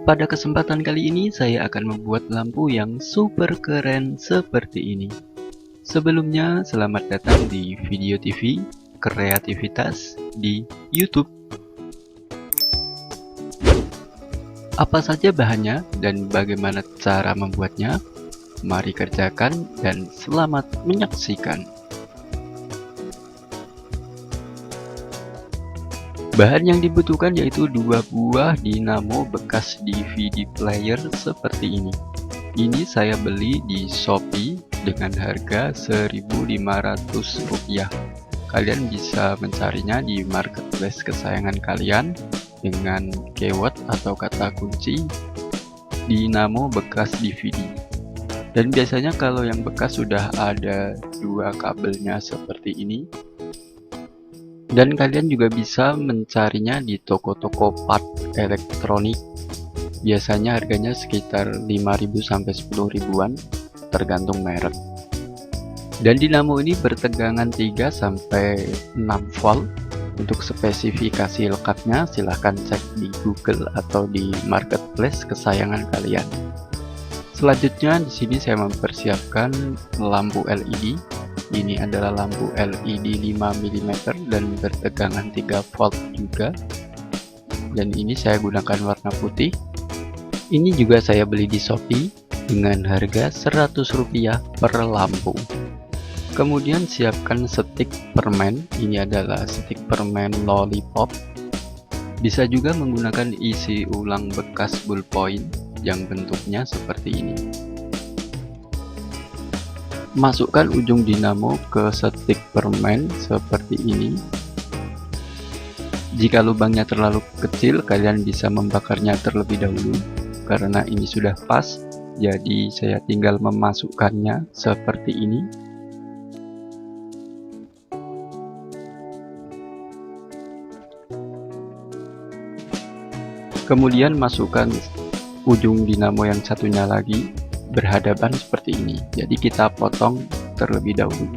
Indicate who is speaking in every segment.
Speaker 1: Pada kesempatan kali ini saya akan membuat lampu yang super keren seperti ini. Sebelumnya, selamat datang di Video TV Kreativitas di YouTube. Apa saja bahannya dan bagaimana cara membuatnya? Mari kerjakan dan selamat menyaksikan. Bahan yang dibutuhkan yaitu 2 buah dinamo bekas DVD player seperti ini. Ini saya beli di Shopee dengan harga Rp1.500. Kalian bisa mencarinya di marketplace kesayangan kalian dengan keyword atau kata kunci dinamo bekas DVD. Dan biasanya kalau yang bekas sudah ada 2 kabelnya seperti ini. Dan kalian juga bisa mencarinya di toko-toko part elektronik. Biasanya harganya sekitar 5.000 sampai 10.000-an tergantung merek. Dan dinamo ini bertegangan 3 sampai 6 volt. Untuk spesifikasi lengkapnya silahkan cek di Google atau di marketplace kesayangan kalian. Selanjutnya di sini saya mempersiapkan lampu LED. Ini adalah lampu LED 5 mm dan bertegangan 3 volt juga. Dan ini saya gunakan warna putih. Ini juga saya beli di Shopee dengan harga Rp100 per lampu. Kemudian siapkan stik permen. Ini adalah stik permen lollipop. Bisa juga menggunakan isi ulang bekas ballpoint yang bentuknya seperti ini. Masukkan ujung dinamo ke stik permen seperti ini. Jika lubangnya terlalu kecil, kalian bisa membakarnya terlebih dahulu. Karena ini sudah pas, jadi saya tinggal memasukkannya seperti ini. Kemudian masukkan ujung dinamo yang satunya lagi berhadapan seperti ini. Jadi kita potong terlebih dahulu.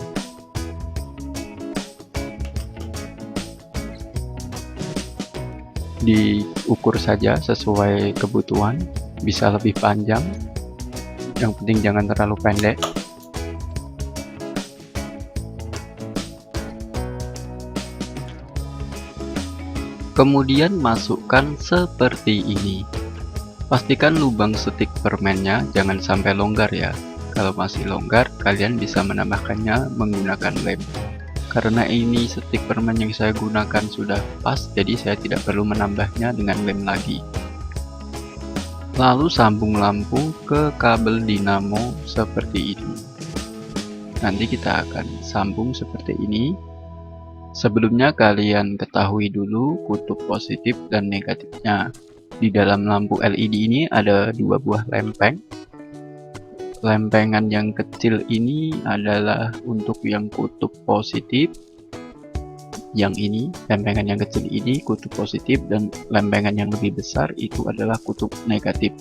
Speaker 1: Diukur saja sesuai kebutuhan, bisa lebih panjang, yang penting jangan terlalu pendek. Kemudian masukkan seperti ini. Pastikan lubang stik permennya jangan sampai longgar ya. Kalau masih longgar, kalian bisa menambahkannya menggunakan lem. Karena ini stik permen yang saya gunakan sudah pas, jadi saya tidak perlu menambahnya dengan lem lagi. Lalu sambung lampu ke kabel dinamo seperti ini. Nanti kita akan sambung seperti ini. Sebelumnya kalian ketahui dulu kutub positif dan negatifnya. Di dalam lampu LED ini ada 2 buah lempeng. Lempengan yang kecil ini adalah untuk yang kutub positif. Yang ini, lempengan yang kecil ini kutub positif, dan lempengan yang lebih besar itu adalah kutub negatif.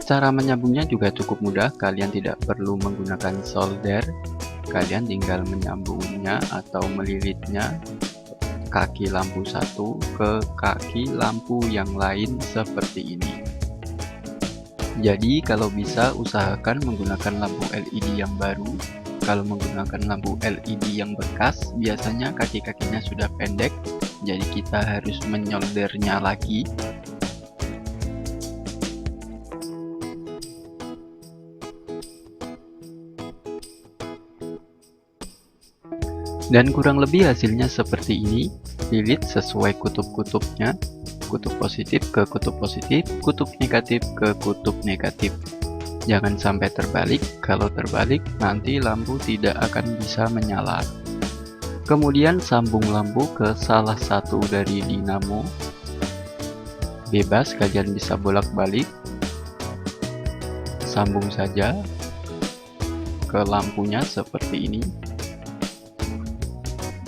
Speaker 1: Cara menyambungnya juga cukup mudah, kalian tidak perlu menggunakan solder. Kalian tinggal menyambungnya atau melilitnya kaki lampu satu ke kaki lampu yang lain seperti ini. Jadi kalau bisa usahakan menggunakan lampu LED yang baru. Kalau menggunakan lampu LED yang bekas, biasanya kaki-kakinya sudah pendek, jadi kita harus menyoldernya lagi. Dan kurang lebih hasilnya seperti ini. Lilit sesuai kutub-kutubnya, kutub positif ke kutub positif, kutub negatif ke kutub negatif. Jangan sampai terbalik, kalau terbalik nanti lampu tidak akan bisa menyala. Kemudian sambung lampu ke salah satu dari dinamo. Bebas, kalian bisa bolak-balik. Sambung saja ke lampunya seperti ini.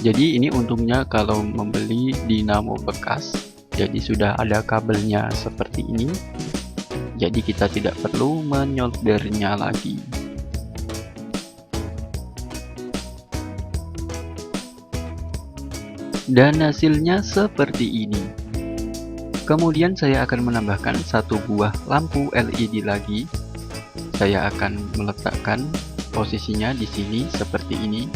Speaker 1: Jadi ini untungnya kalau membeli dinamo bekas, jadi sudah ada kabelnya seperti ini. Jadi kita tidak perlu menyoldernya lagi. Dan hasilnya seperti ini. Kemudian saya akan menambahkan satu buah lampu LED lagi. Saya akan meletakkan posisinya di sini seperti ini.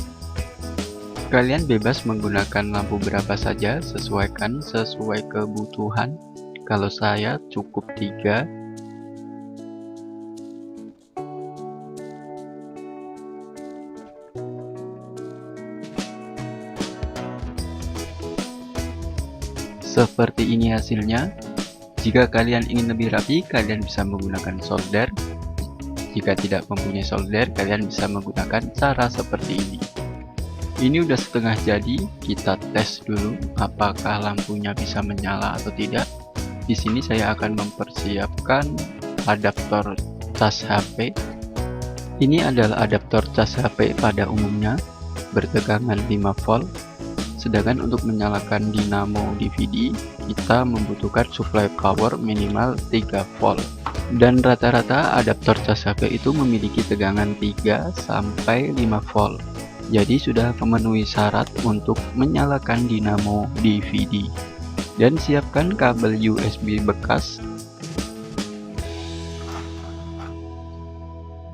Speaker 1: Kalian bebas menggunakan lampu berapa saja, sesuaikan sesuai kebutuhan. Kalau saya cukup 3. Seperti ini hasilnya. Jika kalian ingin lebih rapi, kalian bisa menggunakan solder. Jika tidak mempunyai solder, kalian bisa menggunakan cara seperti ini. Ini udah setengah jadi, kita tes dulu apakah lampunya bisa menyala atau tidak. Di sini saya akan mempersiapkan adaptor cas HP. Ini adalah adaptor cas HP pada umumnya, bertegangan 5 volt. Sedangkan untuk menyalakan dinamo DVD, kita membutuhkan supply power minimal 3 volt. Dan rata-rata adaptor cas HP itu memiliki tegangan 3 sampai 5 volt. Jadi sudah memenuhi syarat untuk menyalakan dinamo DVD. Dan siapkan kabel USB bekas.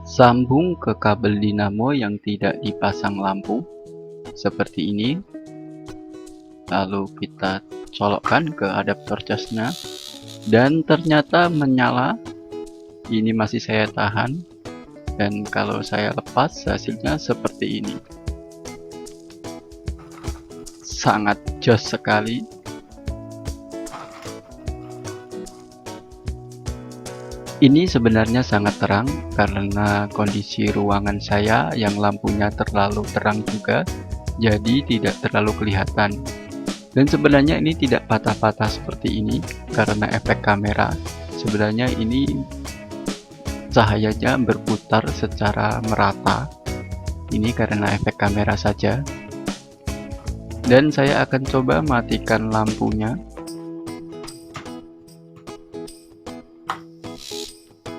Speaker 1: Sambung ke kabel dinamo yang tidak dipasang lampu seperti ini. Lalu kita colokkan ke adaptor casnya, dan ternyata menyala. Ini masih saya tahan, dan kalau saya lepas hasilnya seperti ini. Sangat jos sekali. Ini sebenarnya sangat terang karena kondisi ruangan saya yang lampunya terlalu terang juga, jadi tidak terlalu kelihatan. Dan sebenarnya ini tidak patah-patah seperti ini karena efek kamera. Sebenarnya ini cahayanya berputar secara merata. Ini karena efek kamera saja. Dan saya akan coba matikan lampunya.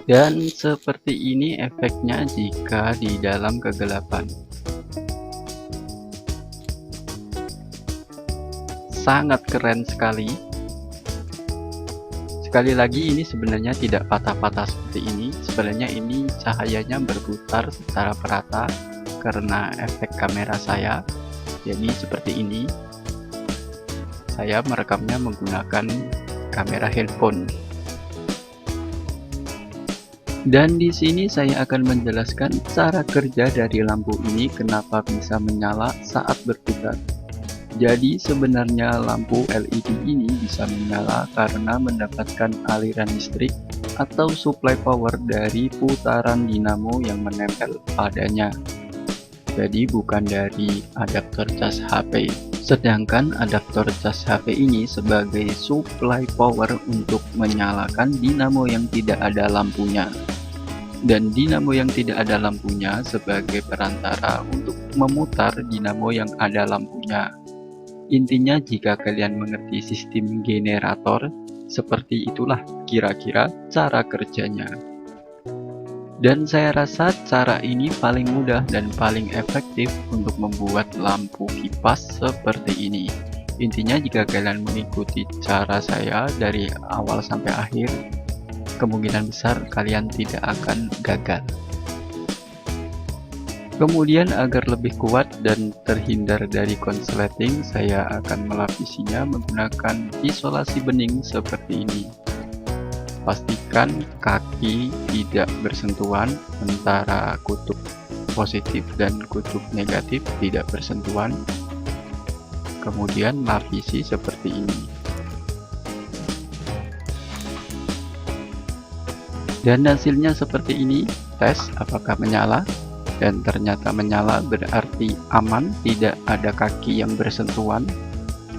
Speaker 1: Dan seperti ini efeknya jika di dalam kegelapan. Sangat keren sekali. Sekali lagi, ini sebenarnya tidak patah-patah seperti ini. Sebenarnya ini cahayanya berputar secara merata karena efek kamera saya. Jadi seperti ini. Saya merekamnya menggunakan kamera handphone. Dan di sini saya akan menjelaskan cara kerja dari lampu ini kenapa bisa menyala saat berputar. Jadi sebenarnya lampu LED ini bisa menyala karena mendapatkan aliran listrik atau supply power dari putaran dinamo yang menempel padanya. Jadi bukan dari adaptor cas HP. Sedangkan adaptor cas HP ini sebagai supply power untuk menyalakan dinamo yang tidak ada lampunya. Dan dinamo yang tidak ada lampunya sebagai perantara untuk memutar dinamo yang ada lampunya. Intinya jika kalian mengerti sistem generator, seperti itulah kira-kira cara kerjanya. Dan saya rasa cara ini paling mudah dan paling efektif untuk membuat lampu kipas seperti ini. Intinya jika kalian mengikuti cara saya dari awal sampai akhir, kemungkinan besar kalian tidak akan gagal. Kemudian agar lebih kuat dan terhindar dari konsleting, saya akan melapisinya menggunakan isolasi bening seperti ini. Pastikan kaki tidak bersentuhan antara kutub positif dan kutub negatif, tidak bersentuhan. Kemudian lapisi seperti ini. Dan hasilnya seperti ini. Tes apakah menyala. Dan ternyata menyala, berarti aman, tidak ada kaki yang bersentuhan.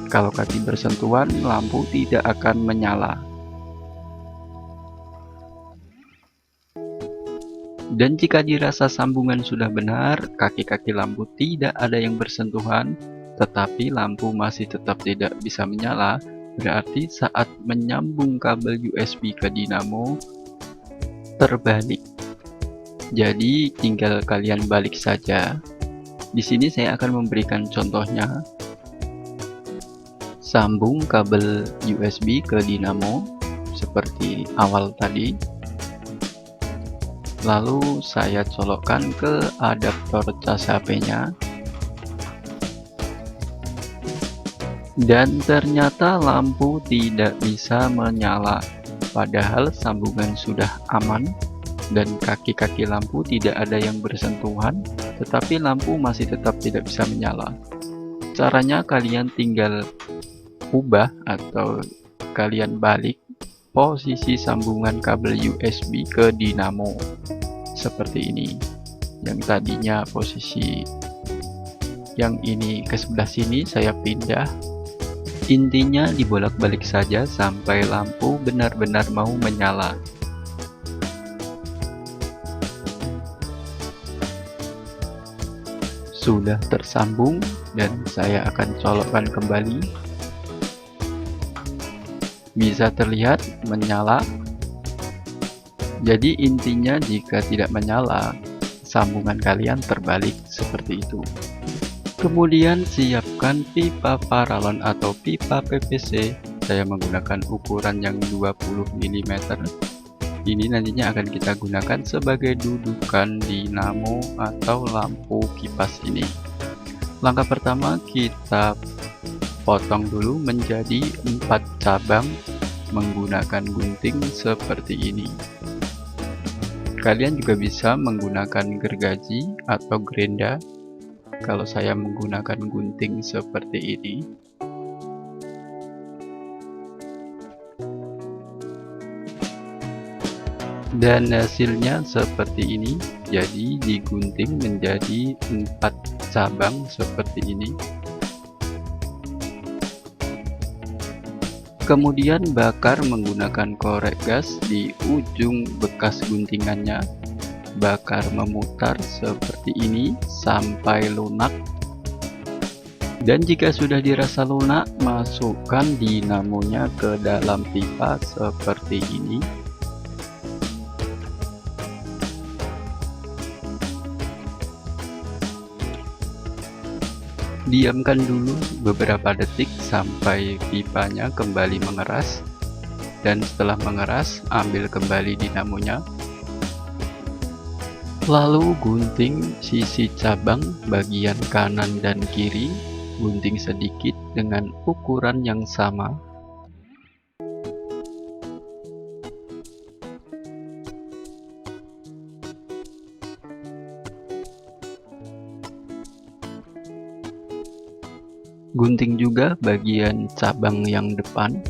Speaker 1: Kalau kaki bersentuhan, lampu tidak akan menyala. Dan jika dirasa sambungan sudah benar, kaki-kaki lampu tidak ada yang bersentuhan, tetapi lampu masih tetap tidak bisa menyala, berarti saat menyambung kabel USB ke dinamo terbalik. Jadi tinggal kalian balik saja. Di sini saya akan memberikan contohnya. Sambung kabel USB ke dinamo seperti awal tadi. Lalu saya colokkan ke adaptor cas HP-nya. Dan ternyata lampu tidak bisa menyala. Padahal sambungan sudah aman dan kaki-kaki lampu tidak ada yang bersentuhan, tetapi lampu masih tetap tidak bisa menyala. Caranya kalian tinggal ubah atau kalian balik posisi sambungan kabel USB ke dinamo seperti ini. Yang tadinya posisi yang ini ke sebelah sini, saya pindah. Intinya dibolak-balik saja sampai lampu benar-benar mau menyala. Sudah tersambung dan saya akan colokkan kembali. Bisa terlihat menyala. Jadi intinya jika tidak menyala, sambungan kalian terbalik seperti itu. Kemudian siapkan pipa paralon atau pipa PVC. Saya menggunakan ukuran yang 20 mm. Ini nantinya akan kita gunakan sebagai dudukan dinamo atau lampu kipas ini. Langkah pertama, kita potong dulu menjadi 4 cabang menggunakan gunting seperti ini. Kalian juga bisa menggunakan gergaji atau gerenda. Kalau saya menggunakan gunting seperti ini. Dan hasilnya seperti ini. Jadi digunting menjadi 4 cabang seperti ini. Kemudian bakar menggunakan korek gas di ujung bekas guntingannya. Bakar memutar seperti ini sampai lunak. Dan jika sudah dirasa lunak, masukkan dinamonya ke dalam pipa seperti ini. Diamkan dulu beberapa detik sampai pipanya kembali mengeras. Dan setelah mengeras, ambil kembali dinamonya. Lalu gunting sisi cabang bagian kanan dan kiri, gunting sedikit dengan ukuran yang sama. Gunting juga bagian cabang yang depan,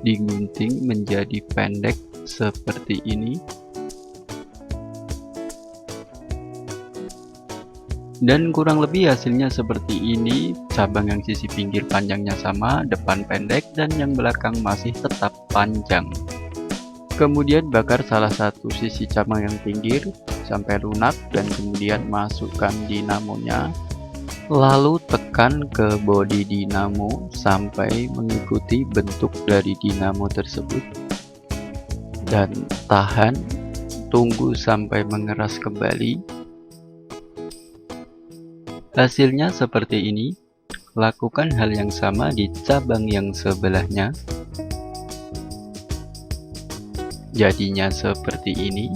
Speaker 1: digunting menjadi pendek seperti ini. Dan kurang lebih hasilnya seperti ini. Cabang yang sisi pinggir panjangnya sama, depan pendek, dan yang belakang masih tetap panjang. Kemudian bakar salah satu sisi cabang yang pinggir sampai lunak dan kemudian masukkan dinamonya. Lalu tekan ke bodi dinamo sampai mengikuti bentuk dari dinamo tersebut. Dan tahan, tunggu sampai mengeras kembali. Hasilnya seperti ini. Lakukan hal yang sama di cabang yang sebelahnya. Jadinya seperti ini.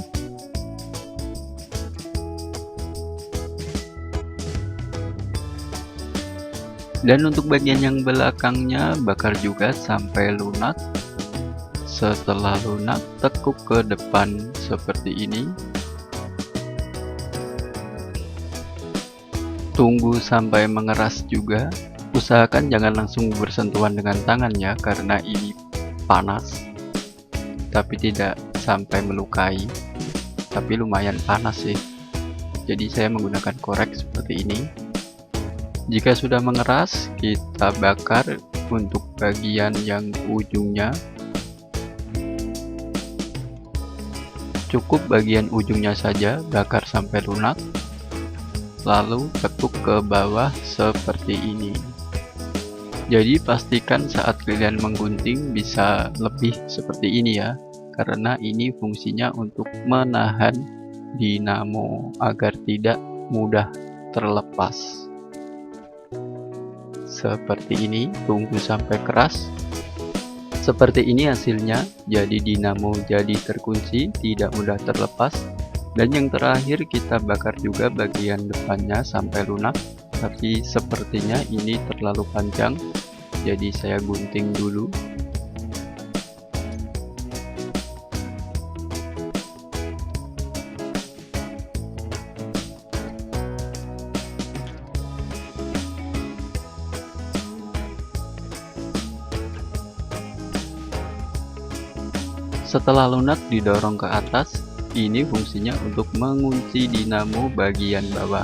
Speaker 1: Dan untuk bagian yang belakangnya bakar juga sampai lunak. Setelah lunak, tekuk ke depan seperti ini. Tunggu sampai mengeras juga. Usahakan jangan langsung bersentuhan dengan tangan ya, karena ini panas. Tapi tidak sampai melukai. Tapi lumayan panas sih. Jadi saya menggunakan korek seperti ini. Jika sudah mengeras, kita bakar untuk bagian yang ujungnya. Cukup bagian ujungnya saja, bakar sampai lunak. Lalu tekuk ke bawah seperti ini. Jadi pastikan saat kalian menggunting bisa lebih seperti ini ya, karena ini fungsinya untuk menahan dinamo agar tidak mudah terlepas. seperti ini, tunggu sampai keras. Seperti ini hasilnya, jadi dinamo jadi terkunci, tidak mudah terlepas. Dan yang terakhir kita bakar juga bagian depannya sampai lunak, tapi sepertinya ini terlalu panjang, jadi saya gunting dulu. Setelah lunak didorong ke atas, ini fungsinya untuk mengunci dinamo bagian bawah.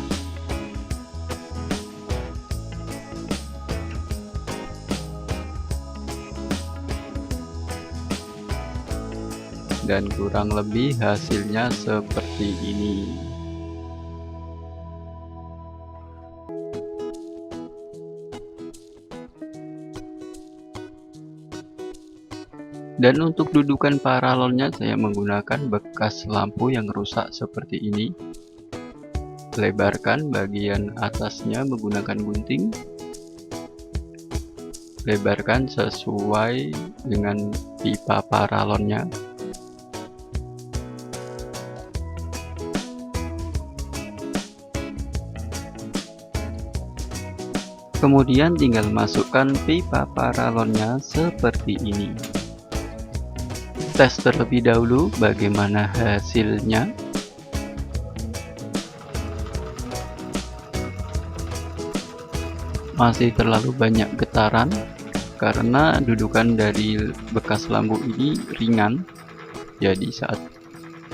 Speaker 1: Dan kurang lebih hasilnya seperti ini. Dan untuk dudukan paralonnya saya menggunakan bekas lampu yang rusak seperti ini. Lebarkan bagian atasnya menggunakan gunting. Lebarkan sesuai dengan pipa paralonnya. Kemudian tinggal masukkan pipa paralonnya seperti ini. Tes terlebih dahulu bagaimana hasilnya. Masih terlalu banyak getaran karena dudukan dari bekas lampu ini ringan. Jadi saat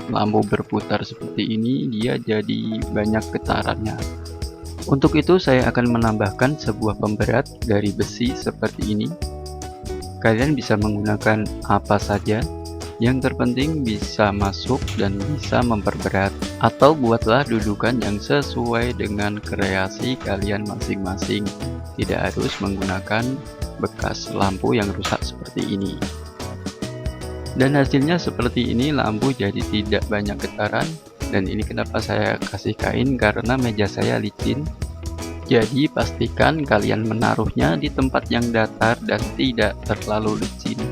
Speaker 1: lampu berputar seperti ini dia jadi banyak getarannya. Untuk itu saya akan menambahkan sebuah pemberat dari besi seperti ini. Kalian bisa menggunakan apa saja. Yang terpenting bisa masuk dan bisa memperberat, atau buatlah dudukan yang sesuai dengan kreasi kalian masing-masing. Tidak harus menggunakan bekas lampu yang rusak seperti ini. Dan hasilnya seperti ini, lampu jadi tidak banyak getaran. Dan ini kenapa saya kasih kain, karena meja saya licin. Jadi pastikan kalian menaruhnya di tempat yang datar dan tidak terlalu licin.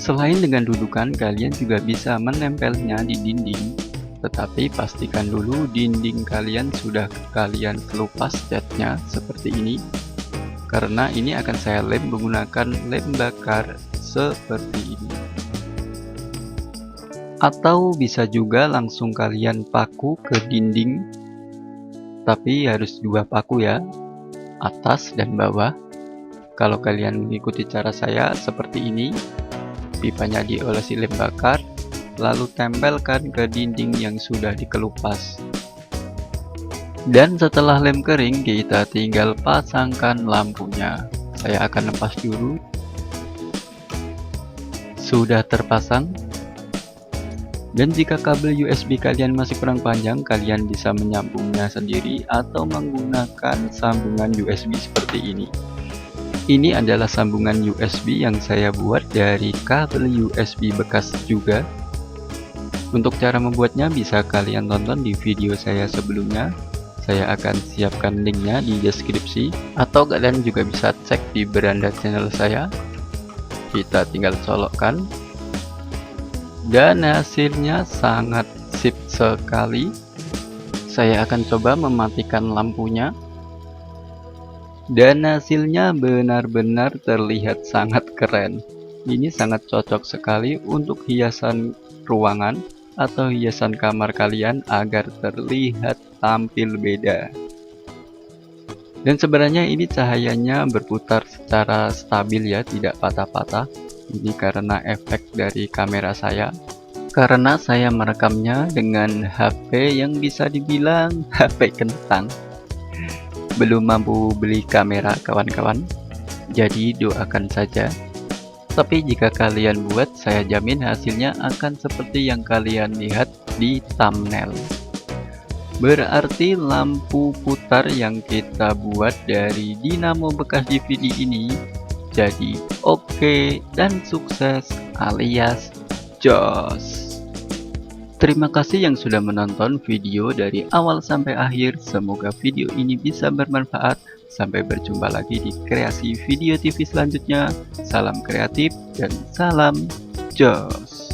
Speaker 1: Selain dengan dudukan, kalian juga bisa menempelnya di dinding, tetapi pastikan dulu dinding kalian sudah kalian kelupas catnya seperti ini, karena ini akan saya lem menggunakan lem bakar seperti ini. Atau bisa juga langsung kalian paku ke dinding, tapi harus 2 paku ya, atas dan bawah. Kalau kalian mengikuti cara saya seperti ini, pipanya diolesi lem bakar, lalu tempelkan ke dinding yang sudah dikelupas. Dan setelah lem kering, kita tinggal pasangkan lampunya. Saya akan lepas dulu. Sudah terpasang. Dan jika kabel USB kalian masih kurang panjang, kalian bisa menyambungnya sendiri atau menggunakan sambungan USB seperti ini. Ini adalah sambungan USB yang saya buat dari kabel USB bekas juga. Untuk cara membuatnya bisa kalian tonton di video saya sebelumnya. Saya akan siapkan linknya di deskripsi, atau kalian juga bisa cek di beranda channel saya. Kita tinggal colokkan. Dan hasilnya sangat sip sekali. Saya akan coba mematikan lampunya. Dan hasilnya benar-benar terlihat sangat keren. Ini sangat cocok sekali untuk hiasan ruangan atau hiasan kamar kalian agar terlihat tampil beda. Dan sebenarnya ini cahayanya berputar secara stabil ya, tidak patah-patah. Ini karena efek dari kamera saya. Karena saya merekamnya dengan HP yang bisa dibilang HP kentang. Belum mampu beli kamera kawan-kawan, jadi doakan saja. Tapi jika kalian buat, saya jamin hasilnya akan seperti yang kalian lihat di thumbnail. Berarti lampu putar yang kita buat dari dinamo bekas DVD ini jadi oke dan sukses alias jos. Terima kasih yang sudah menonton video dari awal sampai akhir. Semoga video ini bisa bermanfaat. Sampai berjumpa lagi di kreasi video TV selanjutnya. Salam kreatif dan salam jos.